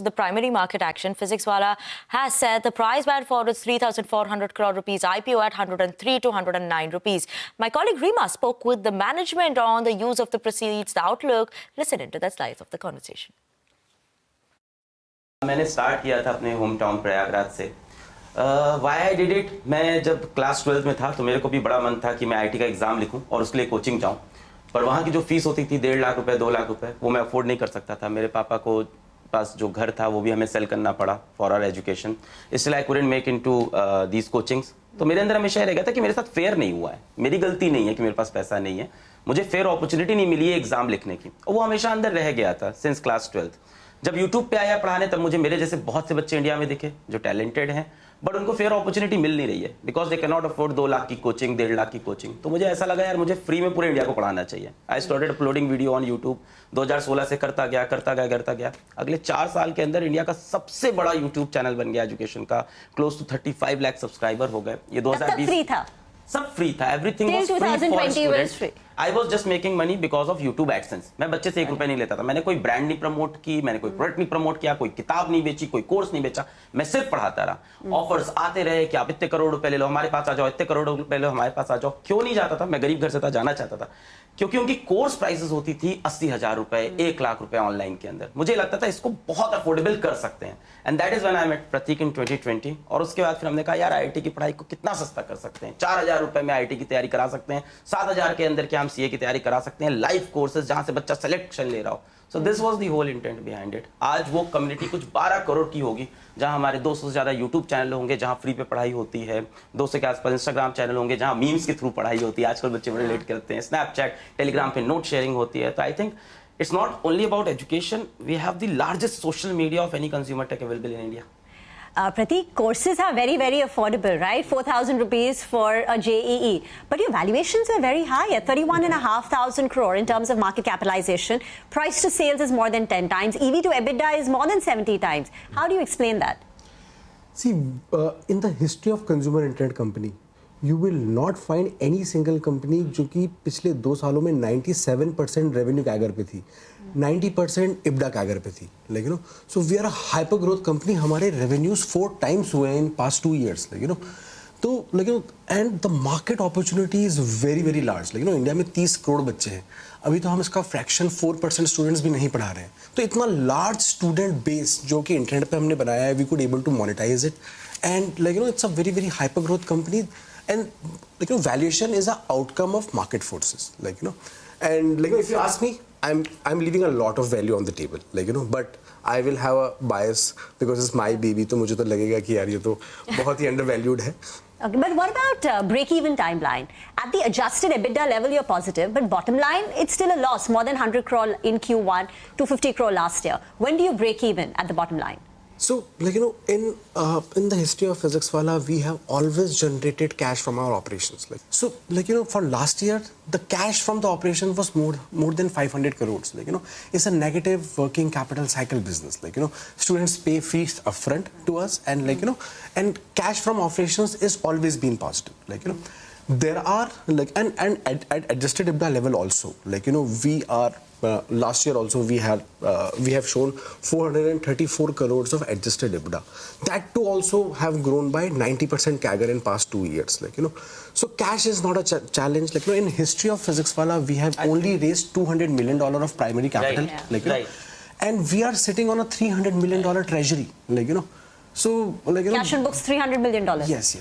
posted the primary market action. PhysicsWallah has said the price band for its 3,400 crore rupees IPO at 103 to 109 rupees. My colleague Rima spoke with the management on the use of the proceeds, the outlook. Listen into the slides of the conversation. मैंने start किया था अपने home town Prayagraj से. Y I did it, मैं जब class 12 में था तो मेरे को भी बड़ा मन था कि मैं आईटी का एग्जाम लिखूं और उसके लिए कोचिंग जाऊं. पर वहाँ की जो फीस होती थी 1.5 लाख रुपए 2 लाख रुपए, वो मैं अफोर्ड नहीं कर सकता था. मेरे पापा को पास जो घर था वो भी हमें सेल करना पड़ा फॉर आवर एजुकेशन. इसलिए I couldn't make into these coachings. तो मेरे अंदर हमेशा रह गया था कि मेरे साथ फेयर नहीं हुआ है. मेरी गलती नहीं है कि मेरे पास पैसा नहीं है, मुझे फेयर अपॉर्चुनिटी नहीं मिली है एग्जाम लिखने की, और वो हमेशा अंदर रह गया था सिंस क्लास 12. जब यूट्यूब पे आया पढ़ाने तब मुझे मेरे जैसे बहुत से बच्चे इंडिया में दिखे जो टैलेंटेड हैं, बट उनको फेयर अपॉर्चुनिटी मिल नहीं रही है because they can not afford 2 lakh की कोचिंग, 1.5 लाख की कोचिंग. तो मुझे ऐसा लगा यार मुझे फ्री में पूरे इंडिया को पढ़ाना चाहिए. I started uploading video on YouTube. 2016 से करता गया. अगले 4 साल के अंदर इंडिया का सबसे बड़ा यूट्यूब चैनल बन गया एजुकेशन का. क्लोज टू 35 लाख सब्सक्राइबर हो गए. ये 2020 सब फ्री था. Everything was free for students. I was just making money because of YouTube AdSense. मैं बच्चे से 1 रुपए नहीं लेता था. मैंने कोई ब्रांड नहीं प्रमोट की, मैंने कोई प्रोडक्ट नहीं प्रमोट किया, कोई किताब नहीं बेची, कोई कोर्स नहीं बेचा. मैं सिर्फ पढ़ाता रहा. ऑफर्स आते रहे कि आप इतने करोड़ रुपए ले लो, हमारे पास आ जाओ, इतने करोड़ रुपए ले लो, हमारे पास आ जाओ. क्यों नहीं जाता था? मैं गरीब घर से था, जाना चाहता था. क्योंकि उनकी कोर्स प्राइसेस होती थी 80,000 रुपए, 1 लाख रुपए ऑनलाइन के अंदर. मुझे लगता था इसको बहुत अफोर्डेबल कर सकते हैं. And that is when I met Prateek in 2020. और उसके बाद फिर हमने कहा यार आईआईटी की पढ़ाई को कितना सस्ता कर सकते हैं. 4,000 रुपए में आईआईटी की तैयारी करा सकते हैं. 7,000 के अंदर क्या हम सीए की तैयारी करा सकते हैं. लाइव कोर्सेज जहां से बच्चा सिलेक्शन ले रहा हो. So this was the whole intent behind it. आज वो कम्युनिटी कुछ 12 करोड़ की होगी, जहां हमारे 200 से ज्यादा यूट्यूब चैनल होंगे जहां फ्री पे पढ़ाई होती है. 200 के आसपास इंस्टाग्राम चैनल होंगे जहां मीम्स के थ्रू पढ़ाई होती है. आजकल बच्चे बड़े लेट करते हैं. स्नैपचैट, टेलीग्राम पे नोट शेयरिंग होती है. तो I think it's not only about education. We have the largest social media of any consumer tech available in India. Pratik, courses are very, very affordable, right? 4,000 rupees for a JEE. But your valuations are very high at 31,500 crore in terms of market capitalization. Price to sales is more than 10 times. EV to EBITDA is more than 70 times. How do you explain that? See, in the history of consumer internet company, you will not find any single company जो कि पिछले 2 सालों में 97% revenue CAGR पे थी, 90% इब्डा CAGR पे थी. Like you know, so we are a hyper growth company. हमारे रेवेन्यूज 4 टाइम्स हुए हैं in past 2 years. Like you know, तो like you know, and the market opportunity is very very large. Like you know, India में 30 करोड़ बच्चे हैं. अभी तो हम इसका फ्रैक्शन 4% स्टूडेंट्स भी नहीं पढ़ा रहे हैं. तो इतना लार्ज स्टूडेंट बेस जो कि इंटरनेट पे हमने बनाया है, we could able to monetize it. And like you know, it's a very very hyper growth company. And like you know, valuation is an outcome of market forces, like you know, and like you know, if you ask me, I'm leaving a lot of value on the table, like you know, but I will have a bias because it's my baby. तो मुझे तो लगेगा कि यार ये तो बहुत ही undervalued है. Okay, but what about break-even timeline? At the adjusted EBITDA level, you're positive, but bottom line, it's still a loss. More than 100 crore in Q1, 250 crore last year. When do you break even at the bottom line? So, like you know, in the history of PhysicsWallah, we have always generated cash from our operations. So, like you know, for last year, the cash from the operation was more than 500 crores. Like you know, it's a negative working capital cycle business. Like you know, students pay fees upfront to us, and like you know, and cash from operations is always been positive. Like you know, there are like and at adjusted EBITDA level also. Like you know, we are. Last year also we have shown 434 crores of adjusted EBITDA. That too also have grown by 90% CAGR in past 2 years. Like you know, so cash is not a challenge. Like you know, in history of PhysicsWallah, we have only raised $200 million of primary capital. Right. Like you know, and we are sitting on a $300 million treasury. Like you know, so like you know, cash in books $300 million. Yes.